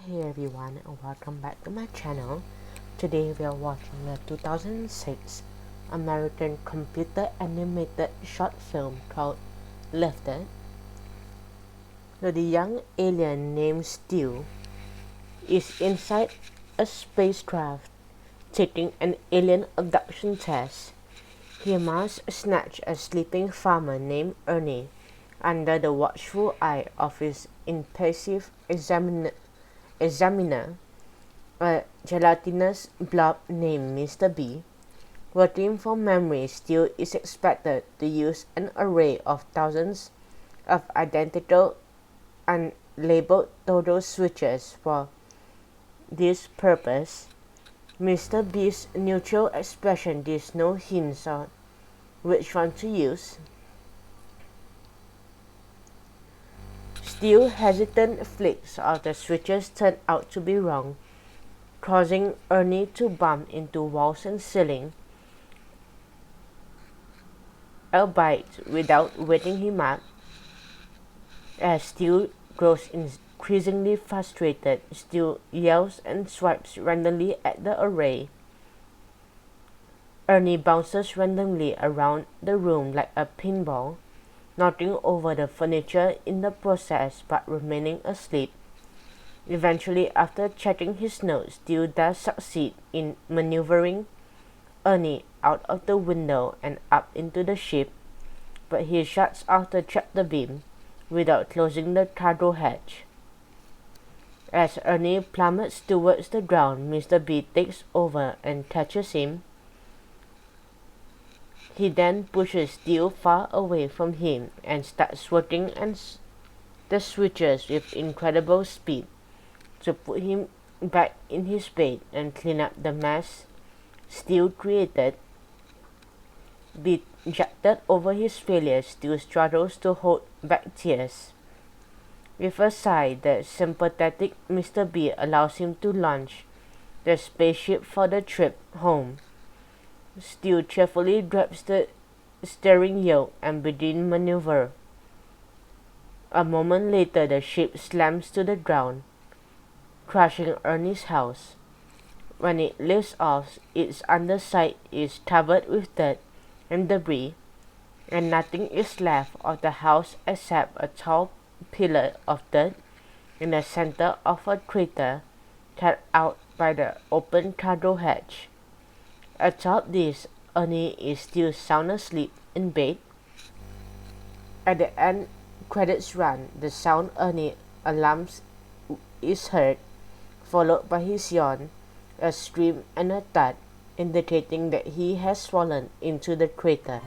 Hey everyone, and welcome back to my channel. Today we are watching the 2006 American computer animated short film called Lifted. The young alien named Stu is inside a spacecraft taking an alien abduction test. He must snatch a sleeping farmer named Ernie under the watchful eye of his impassive examiner, a gelatinous blob named Mr. B. Working from memory, Stu is expected to use an array of thousands of identical unlabeled toggle switches for this purpose. Mr. B's neutral expression gives no hints on which one to use. Still, hesitant flicks of the switches turn out to be wrong, causing Ernie to bump into walls and ceiling, albeit without waking him up. As Stu grows increasingly frustrated, Stu yells and swipes randomly at the array. Ernie bounces randomly around the room like a pinball, knocking over the furniture in the process but remaining asleep. Eventually, after checking his notes, Stu does succeed in maneuvering Ernie out of the window and up into the ship, but he shuts off the tractor beam without closing the cargo hatch. As Ernie plummets towards the ground, Mr. B takes over and catches him. He then pushes Stu far away from him and starts working on the switches with incredible speed to put him back in his bed and clean up the mess Stu created. Dejected over his failures, Stu struggles to hold back tears. With a sigh, the sympathetic Mr. B allows him to launch the spaceship for the trip home. Stu cheerfully grabs the steering yoke and begins maneuver. A moment later, the ship slams to the ground, crushing Ernie's house. When it lifts off, its underside is covered with dirt and debris, and nothing is left of the house except a tall pillar of dirt in the center of a crater cut out by the open cargo hatch. Atop this, Ernie is still sound asleep in bed. At the end credits run, the sound Ernie alarms is heard, followed by his yawn, a scream and a thud, indicating that he has fallen into the crater.